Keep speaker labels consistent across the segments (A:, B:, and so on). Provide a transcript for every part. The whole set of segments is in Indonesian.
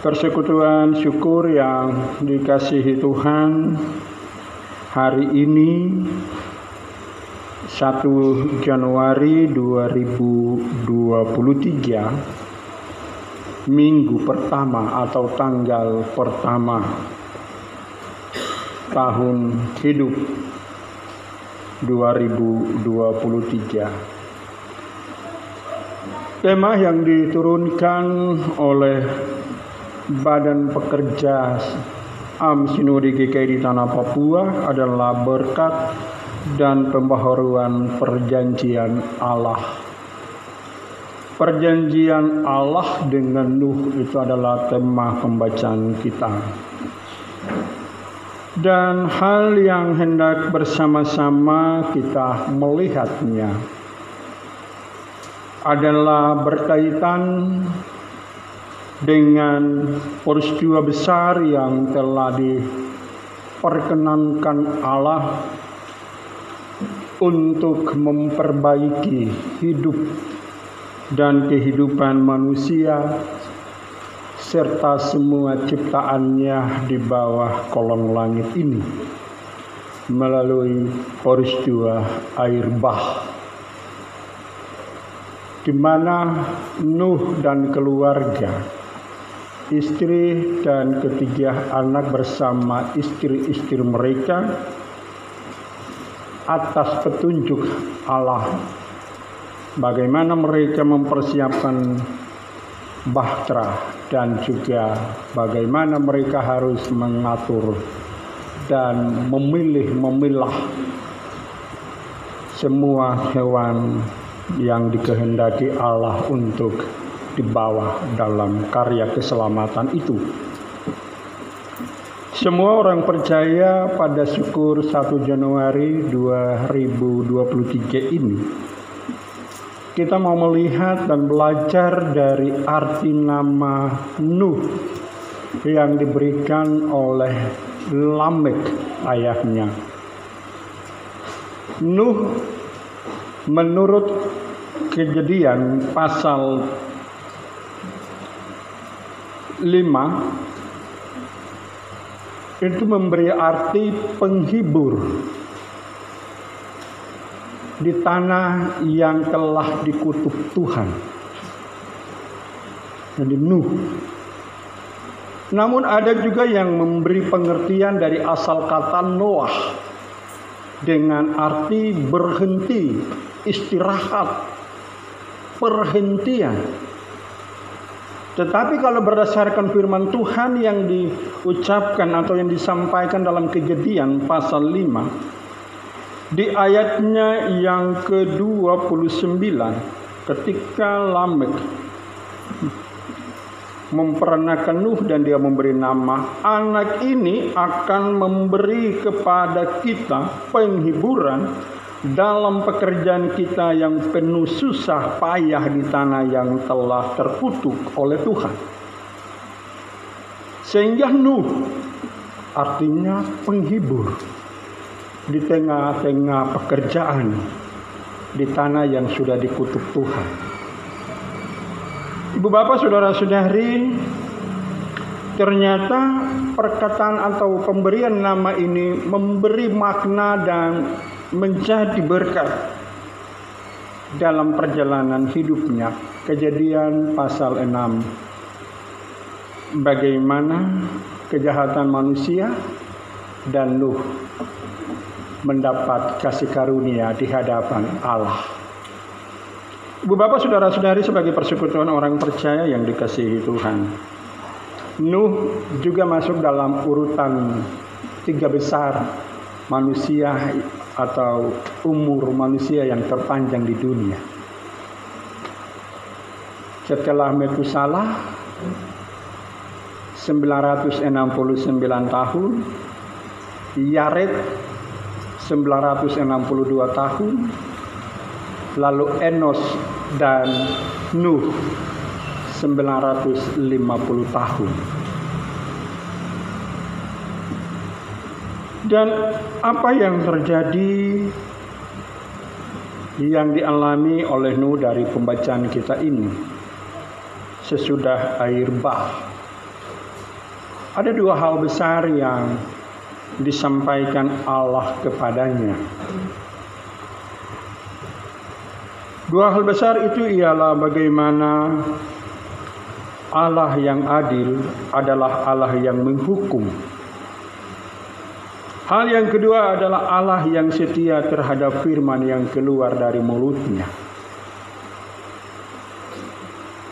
A: Persekutuan syukur yang dikasihi Tuhan, hari ini 1 Januari 2023, minggu pertama atau tanggal pertama tahun hidup 2023. Tema yang diturunkan oleh Badan Pekerja AM Sinode GKI di Tanah Papua adalah berkat dan pembaharuan perjanjian Allah. Perjanjian Allah dengan Nuh itu adalah tema pembacaan kita. Dan hal yang hendak bersama-sama kita melihatnya adalah berkaitan dengan peristiwa besar yang telah diperkenankan Allah untuk memperbaiki hidup dan kehidupan manusia serta semua ciptaannya di bawah kolong langit ini melalui peristiwa air bah, di mana Nuh dan keluarga, istri dan ketiga anak bersama istri-istri mereka atas petunjuk Allah, bagaimana mereka mempersiapkan bahtera dan juga bagaimana mereka harus mengatur dan memilah semua hewan yang dikehendaki Allah untuk dibawa dalam karya keselamatan itu. Semua orang percaya pada syukur 1 Januari 2023 ini, kita mau melihat dan belajar dari arti nama Nuh yang diberikan oleh Lamek ayahnya. Nuh menurut Kejadian pasal 5 itu memberi arti penghibur di tanah yang telah dikutuk Tuhan. Jadi Nuh. Namun ada juga yang memberi pengertian dari asal kata Noah dengan arti berhenti, istirahat, perhentian. Tetapi kalau berdasarkan firman Tuhan yang diucapkan atau yang disampaikan dalam Kejadian pasal 5, di ayatnya yang ke-29, ketika Lamek memperanakan Nuh dan dia memberi nama, anak ini akan memberi kepada kita penghiburan dalam pekerjaan kita yang penuh susah payah di tanah yang telah terkutuk oleh Tuhan. Sehingga Nuh artinya penghibur di tengah-tengah pekerjaan di tanah yang sudah dikutuk Tuhan. Ibu bapak saudara-saudari, ternyata perkataan atau pemberian nama ini memberi makna dan menjadi berkat dalam perjalanan hidupnya. Kejadian pasal 6, bagaimana kejahatan manusia dan Nuh mendapat kasih karunia di hadapan Allah. Ibu bapak saudara-saudari, sebagai persekutuan orang percaya yang dikasihi Tuhan, Nuh juga masuk dalam urutan 3 besar manusia atau umur manusia yang terpanjang di dunia. Setelah Metusalah 969 tahun, Yared 962 tahun, lalu Enos dan Nuh 950 tahun. Dan apa yang terjadi yang dialami oleh Nuh dari pembacaan kita ini sesudah air bah Ada dua hal besar yang disampaikan Allah kepadanya. Dua hal besar itu ialah bagaimana Allah yang adil adalah Allah yang menghukum. Hal yang kedua adalah Allah yang setia terhadap firman yang keluar dari mulutnya.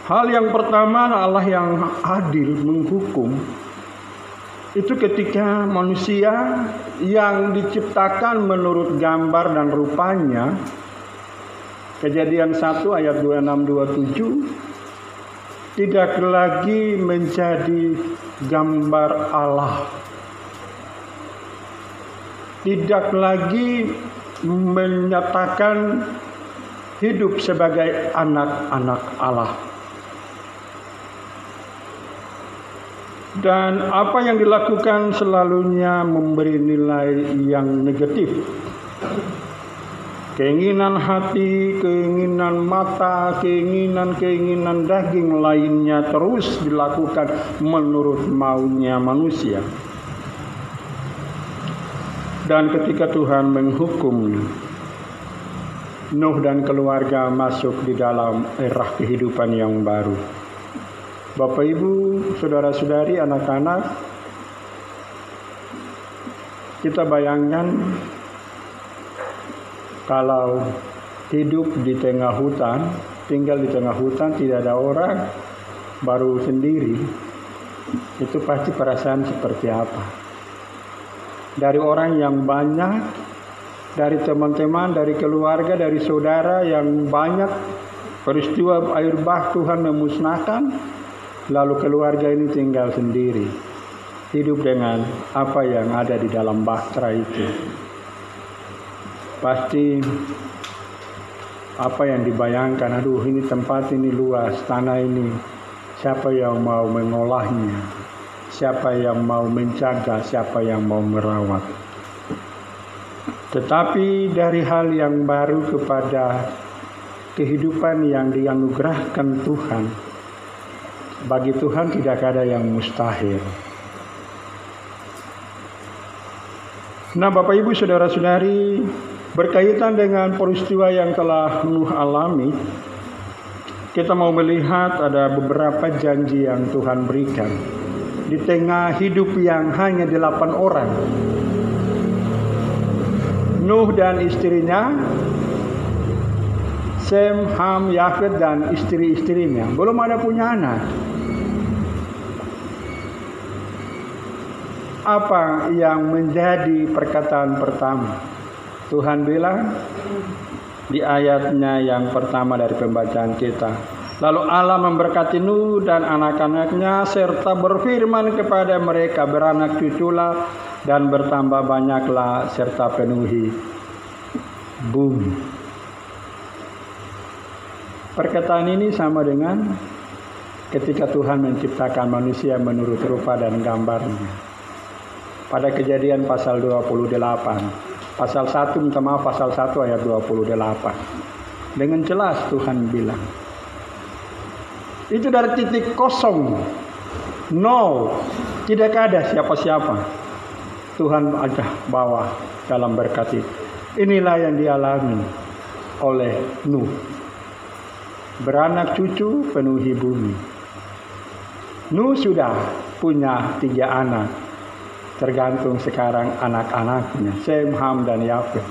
A: Hal yang pertama, Allah yang adil menghukum, itu ketika manusia yang diciptakan menurut gambar dan rupanya. Kejadian 1 ayat 26-27, tidak lagi menjadi gambar Allah. Tidak lagi menyatakan hidup sebagai anak-anak Allah. Dan apa yang dilakukan selalunya memberi nilai yang negatif. Keinginan hati, keinginan mata, keinginan daging lainnya terus dilakukan menurut maunya manusia. Dan ketika Tuhan menghukum, Nuh dan keluarga masuk di dalam era kehidupan yang baru. Bapak, Ibu, saudara-saudari, anak-anak, kita bayangkan kalau hidup di tengah hutan, tinggal di tengah hutan, tidak ada orang, baru sendiri, itu pasti perasaan seperti apa? Dari orang yang banyak, dari teman-teman, dari keluarga, dari saudara yang banyak, peristiwa air bah Tuhan memusnahkan, lalu keluarga ini tinggal sendiri, hidup dengan apa yang ada di dalam bahtera itu. Pasti apa yang dibayangkan, aduh ini tempat ini luas, tanah ini, siapa yang mau mengolahnya, siapa yang mau menjaga, siapa yang mau merawat. Tetapi dari hal yang baru kepada kehidupan yang dianugerahkan Tuhan, bagi Tuhan tidak ada yang mustahil. Nah, Bapak, Ibu, saudara-saudari, berkaitan dengan peristiwa yang telah Nuh alami, kita mau melihat ada beberapa janji yang Tuhan berikan di tengah hidup yang hanya 8 orang. Nuh dan istrinya, Sem, Ham, Yafet dan istri-istrinya, belum ada punya anak. Apa yang menjadi perkataan pertama? Tuhan bilang di ayatnya yang pertama dari pembacaan kita. Lalu Allah memberkati Nuh dan anak-anaknya serta berfirman kepada mereka, beranak cuculah dan bertambah banyaklah serta penuhi bumi. Perkataan ini sama dengan ketika Tuhan menciptakan manusia menurut rupa dan gambarnya. Pada Kejadian pasal 28. Pasal 1, minta maaf, pasal 1 ayat 28. Dengan jelas Tuhan bilang. Itu dari titik kosong. Nol. Tidak ada siapa-siapa. Tuhan aja bawa dalam berkat itu. Inilah yang dialami oleh Nuh. Beranak cucu, penuhi bumi. Nuh sudah punya 3 anak. Tergantung sekarang anak-anaknya, Sem, Ham, dan Yafet.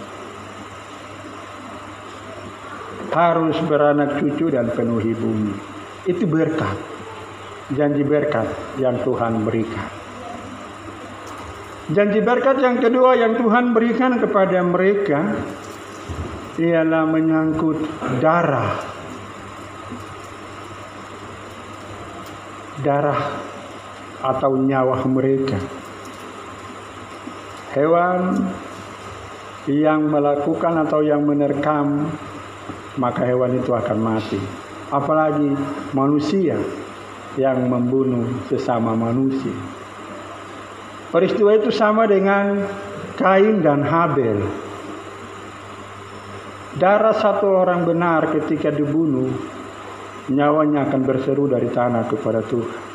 A: Harus beranak cucu dan penuhi bumi. Itu berkat, janji berkat yang Tuhan berikan. Janji berkat yang kedua yang Tuhan berikan kepada mereka ialah menyangkut darah. Darah atau nyawa mereka. Hewan yang melakukan atau yang menerkam, maka hewan itu akan mati. Apalagi manusia yang membunuh sesama manusia. Peristiwa itu sama dengan Kain dan Habel. Darah satu orang benar ketika dibunuh, nyawanya akan berseru dari tanah kepada Tuhan.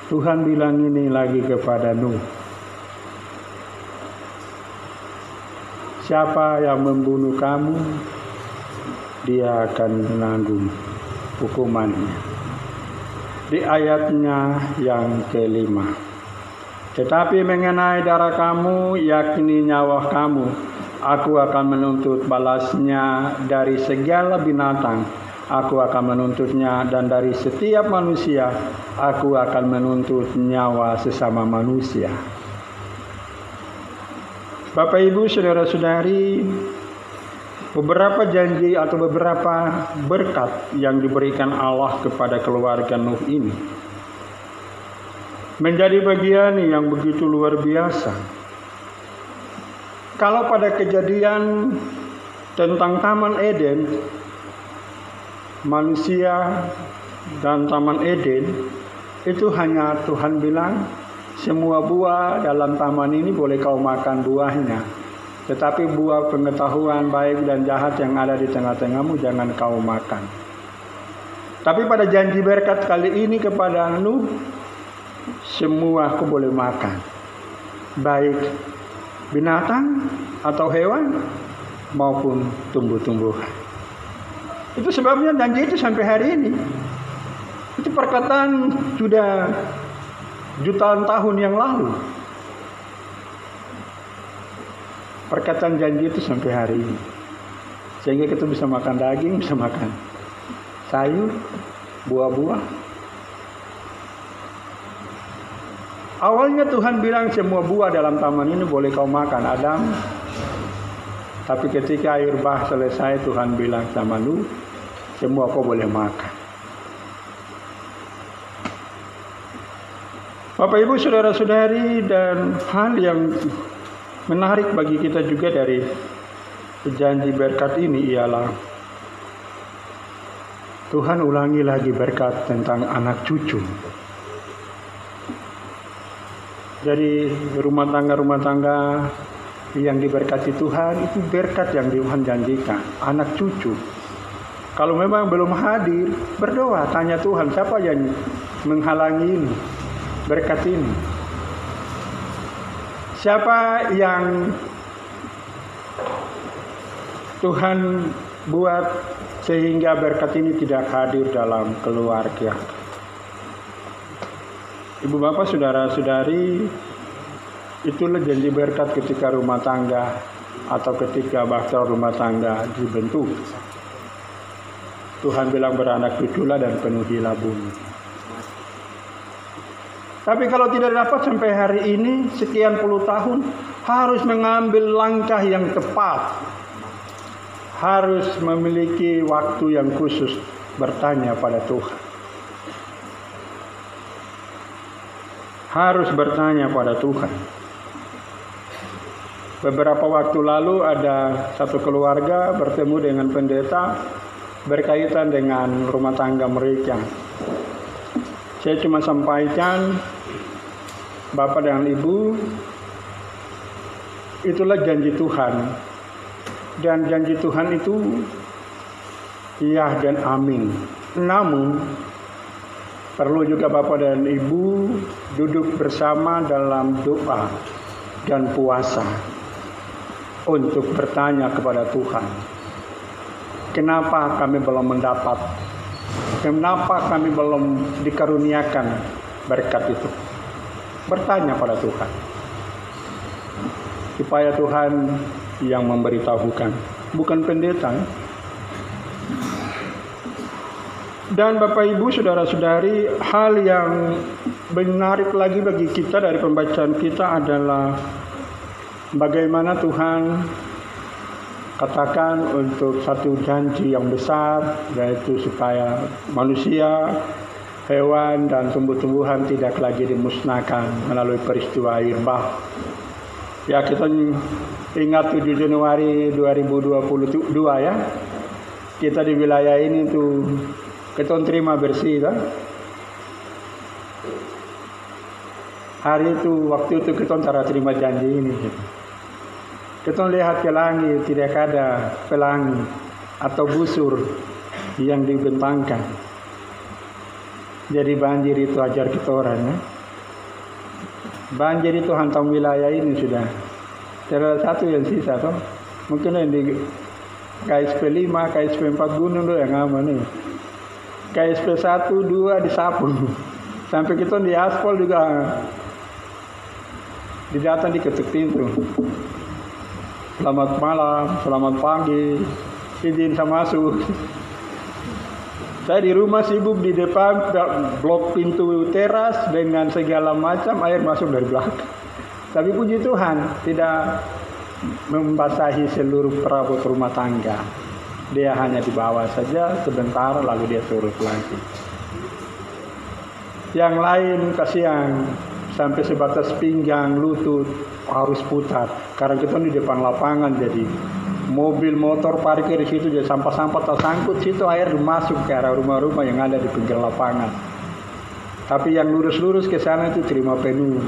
A: Tuhan bilang ini lagi kepada Nuh. Siapa yang membunuh kamu, dia akan menanggung hukumannya. Di ayatnya yang kelima. Tetapi mengenai darah kamu, yakni nyawa kamu, aku akan menuntut balasnya dari segala binatang. Aku akan menuntutnya, dan dari setiap manusia aku akan menuntut nyawa sesama manusia. Bapak Ibu, saudara-saudari, beberapa janji atau beberapa berkat yang diberikan Allah kepada keluarga Nuh ini menjadi bagian yang begitu luar biasa. Kalau pada kejadian tentang Taman Eden, manusia dan Taman Eden itu hanya Tuhan bilang semua buah dalam taman ini boleh kau makan buahnya, tetapi buah pengetahuan baik dan jahat yang ada di tengah-tengahmu jangan kau makan. Tapi pada janji berkat kali ini kepada Nuh, semua kau boleh makan, baik binatang atau hewan maupun tumbuh-tumbuhan. Itu sebabnya janji itu sampai hari ini. Itu perkataan sudah jutaan tahun yang lalu. Perkataan janji itu sampai hari ini. Sehingga kita bisa makan daging, bisa makan sayur, buah-buah. Awalnya Tuhan bilang semua buah dalam taman ini boleh kau makan, Adam. Tapi ketika air bah selesai, Tuhan bilang sama Nuh, semua kau boleh makan. Bapak Ibu, saudara-saudari, dan hal yang menarik bagi kita juga dari janji berkat ini ialah Tuhan ulangi lagi berkat tentang anak cucu. Jadi rumah tangga yang diberkati Tuhan itu berkat yang Tuhan janjikan, anak cucu. Kalau memang belum hadir, berdoa, tanya Tuhan, siapa yang menghalangi ini, berkat ini? Siapa yang Tuhan buat sehingga berkat ini tidak hadir dalam keluarga? Ibu bapak, saudara-saudari, itulah janji berkat ketika rumah tangga atau ketika bahtera rumah tangga dibentuk. Tuhan bilang beranak cuculah dan penuhilah bumi. Tapi kalau tidak dapat sampai hari ini, sekian puluh tahun, harus mengambil langkah yang tepat. Harus memiliki waktu yang khusus bertanya pada Tuhan. Harus bertanya pada Tuhan. Beberapa waktu lalu ada satu keluarga bertemu dengan pendeta berkaitan dengan rumah tangga mereka. Saya cuma sampaikan, Bapak dan Ibu, itulah janji Tuhan. Dan janji Tuhan itu ya dan amin. Namun perlu juga Bapak dan Ibu duduk bersama dalam doa dan puasa untuk bertanya kepada Tuhan. Kenapa kami belum mendapat? Kenapa kami belum dikaruniakan berkat itu? Bertanya pada Tuhan. Supaya Tuhan yang memberitahukan, bukan pendeta. Dan Bapak Ibu, saudara-saudari, hal yang menarik lagi bagi kita dari pembacaan kita adalah bagaimana Tuhan katakan untuk satu janji yang besar, yaitu supaya manusia, hewan, dan tumbuh-tumbuhan tidak lagi dimusnahkan melalui peristiwa air bah. Ya, kita ingat 7 Januari 2022 ya, kita di wilayah ini tuh kita terima bersih kan? Hari itu, waktu itu kita cara terima janji ini. Kita lihat ke langit, tidak ada pelangi atau busur yang dibentangkan. Jadi banjir itu ajar kita orang. Ya? Banjir itu hantam wilayah ini sudah. Tidak ada satu yang sisa toh. Mungkin yang di KSP 5, KSP 4 Gunung tuh yang aman nih. KSP 1, 2 disapu. Sampai kita di aspal juga didatang diketuk pintu. Selamat malam, selamat pagi, izin saya masuk. Saya di rumah sibuk di depan blok pintu teras dengan segala macam air masuk dari belakang. Tapi puji Tuhan tidak membasahi seluruh perabot rumah tangga. Dia hanya di bawah saja sebentar lalu dia turut lagi. Yang lain kasihan sampai sebatas pinggang, lutut harus putar karena kita di depan lapangan jadi mobil motor parkir di situ jadi sampah-sampah tersangkut situ air masuk ke arah rumah-rumah yang ada di pinggir lapangan. Tapi yang lurus-lurus ke sana itu terima penuh.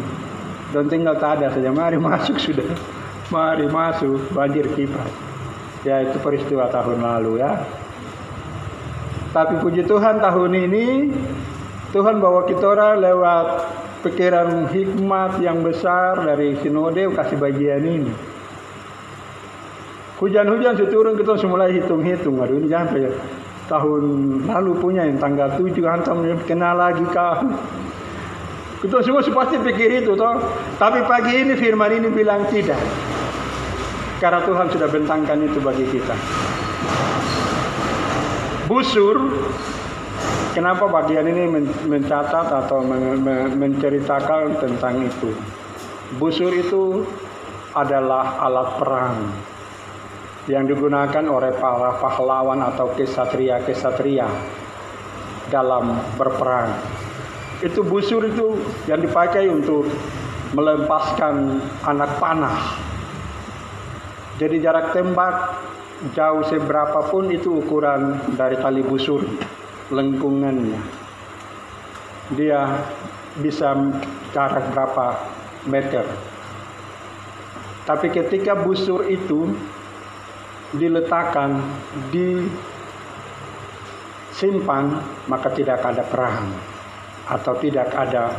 A: Dan tinggal tak ada saja mari masuk sudah. Mari masuk banjir kipas. Ya itu peristiwa tahun lalu ya. Tapi puji Tuhan tahun ini Tuhan bawa kita orang lewat pikiran hikmat yang besar dari sinode kasih bagian ini. Hujan-hujan turun kita mulai hitung-hitung. Aduh ini sampai ya. Tahun lalu punya yang tanggal 7 hantam kena lagi kah. Kita semua pasti pikir itu toh. Tapi pagi ini firman ini bilang tidak. Karena Tuhan sudah bentangkan itu bagi kita. Busur. Kenapa bagian ini mencatat atau menceritakan tentang itu? Busur itu adalah alat perang yang digunakan oleh para pahlawan atau kesatria dalam berperang. Itu busur itu yang dipakai untuk melepaskan anak panah. Jadi jarak tembak jauh seberapapun itu ukuran dari tali busur lengkungannya. Dia bisa jarak berapa meter. Tapi ketika busur itu diletakkan, disimpan, maka tidak ada perang atau tidak ada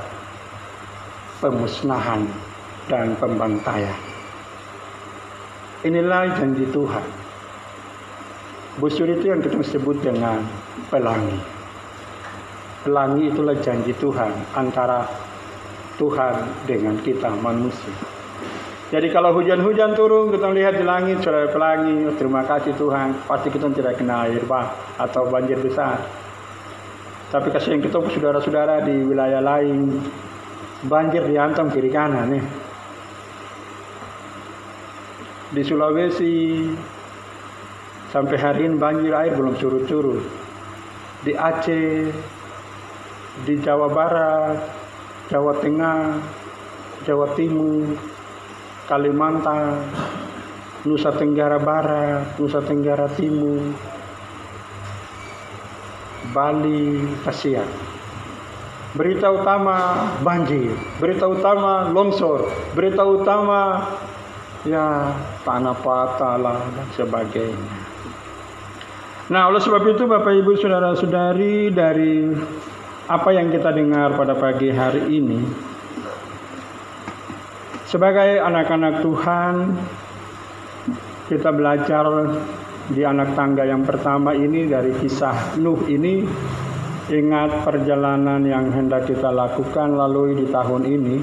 A: pemusnahan dan pembantaian. Inilah janji Tuhan. Busur itu yang kita sebut dengan pelangi. Pelangi itulah janji Tuhan antara Tuhan dengan kita manusia. Jadi kalau hujan-hujan turun, kita lihat di langit sudah ada pelangi. Terima kasih Tuhan. Pasti kita tidak kena air bah atau banjir besar. Tapi kasihan kita saudara-saudara di wilayah lain, banjir dihantam kiri kanan nih. Di Sulawesi sampai hari ini banjir air belum surut-surut. Di Aceh, di Jawa Barat, Jawa Tengah, Jawa Timur, Kalimantan, Nusa Tenggara Barat, Nusa Tenggara Timur, Bali, kasihan. Berita utama banjir, berita utama longsor, berita utama ya tanah patah lah dan sebagainya. Nah, oleh sebab itu Bapak Ibu Saudara-saudari, dari apa yang kita dengar pada pagi hari ini, sebagai anak-anak Tuhan, kita belajar di anak tangga yang pertama ini dari kisah Nuh ini. Ingat perjalanan yang hendak kita lakukan lalui di tahun ini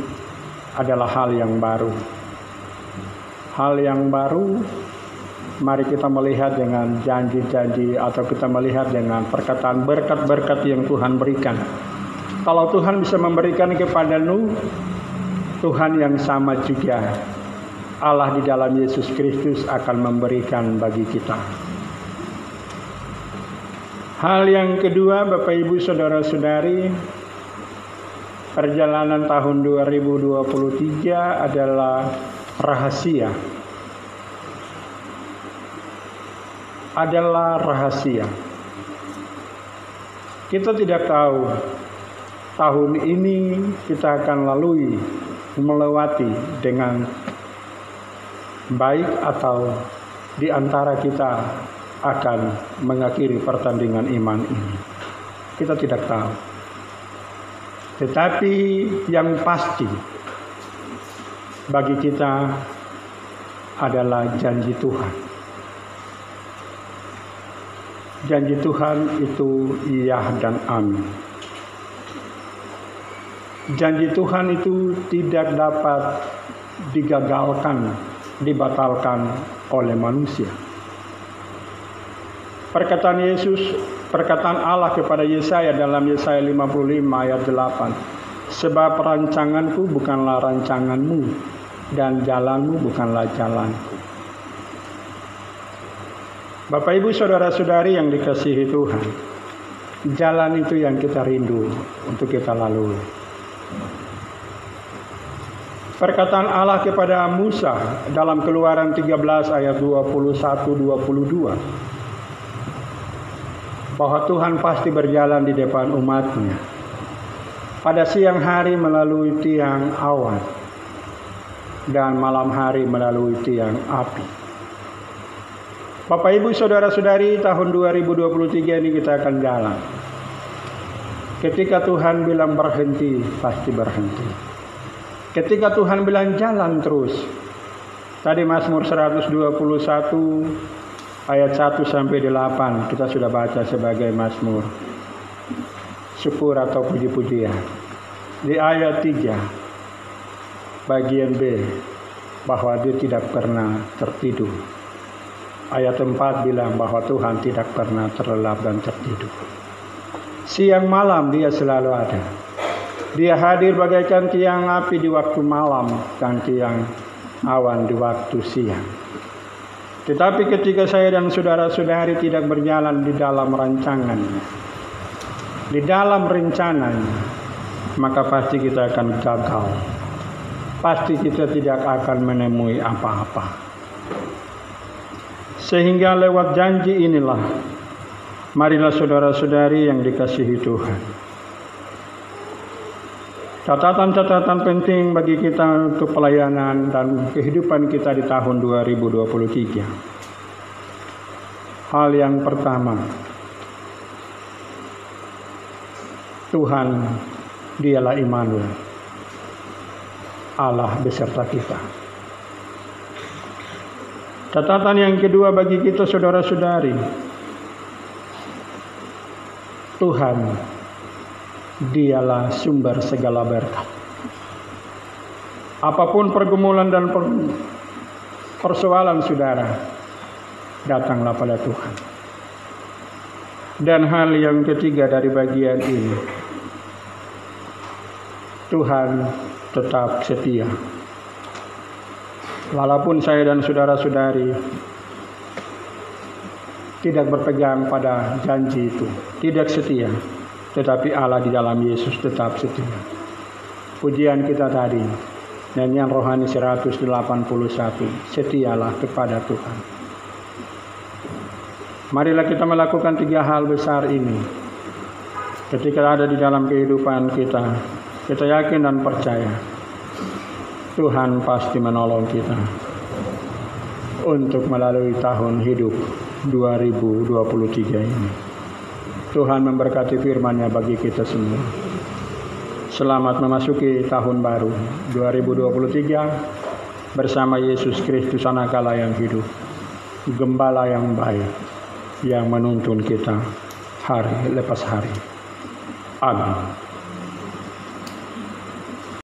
A: adalah hal yang baru. Hal yang baru, mari kita melihat dengan janji-janji atau kita melihat dengan perkataan berkat-berkat yang Tuhan berikan. Kalau Tuhan bisa memberikan kepada Nuh, Tuhan yang sama juga Allah di dalam Yesus Kristus akan memberikan bagi kita. Hal yang kedua, Bapak Ibu Saudara-saudari, perjalanan tahun 2023 adalah rahasia. Adalah rahasia. Kita tidak tahu tahun ini kita akan melewati dengan baik atau di antara kita akan mengakhiri pertandingan iman ini. Kita tidak tahu. Tetapi yang pasti bagi kita adalah janji Tuhan. Janji Tuhan itu iya dan amin. Janji Tuhan itu tidak dapat digagalkan, dibatalkan oleh manusia. Perkataan Allah kepada Yesaya dalam Yesaya 55 ayat 8. Sebab rancanganku bukanlah rancanganmu, dan jalanmu bukanlah jalanku. Bapak, Ibu, saudara-saudari yang dikasihi Tuhan, jalan itu yang kita rindu untuk kita lalui. Perkataan Allah kepada Musa dalam Keluaran 13 ayat 21-22, bahwa Tuhan pasti berjalan di depan umatnya pada siang hari melalui tiang awan dan malam hari melalui tiang api. Bapak, Ibu, saudara-saudari, tahun 2023 ini kita akan jalan. Ketika Tuhan bilang berhenti, pasti berhenti. Ketika Tuhan bilang jalan terus. Tadi Mazmur 121 ayat 1-8 kita sudah baca sebagai Mazmur syukur atau puji-pujian. Di ayat 3 bagian B, bahwa dia tidak pernah tertidur. Ayat 4 bilang bahwa Tuhan tidak pernah terlelap dan tertidur. Siang malam dia selalu ada. Dia hadir bagaikan tiang api di waktu malam dan tiang awan di waktu siang. Tetapi ketika saya dan saudara-saudari tidak berjalan di dalam rancangannya, di dalam rencananya, maka pasti kita akan gagal. Pasti kita tidak akan menemui apa-apa. Sehingga lewat janji inilah, marilah saudara-saudari yang dikasihi Tuhan, catatan-catatan penting bagi kita untuk pelayanan dan kehidupan kita di tahun 2023. Hal yang pertama, Tuhan dialah Immanuel, Allah beserta kita. Catatan yang kedua bagi kita saudara-saudari, Tuhan dialah sumber segala berkat. Apapun pergumulan dan persoalan saudara, datanglah pada Tuhan. Dan hal yang ketiga dari bagian ini, Tuhan tetap setia. Walaupun saya dan saudara-saudari tidak berpegang pada janji itu, tidak setia, tetapi Allah di dalam Yesus tetap setia. Pujian kita tadi, nyanyian rohani 181, setialah kepada Tuhan. Marilah kita melakukan 3 hal besar ini. Ketika ada di dalam kehidupan kita, kita yakin dan percaya Tuhan pasti menolong kita untuk melalui tahun hidup 2023 ini. Tuhan memberkati firman-Nya bagi kita semua. Selamat memasuki tahun baru 2023 bersama Yesus Kristus Anak Allah yang hidup, Gembala yang baik, yang menuntun kita hari lepas hari. Amin.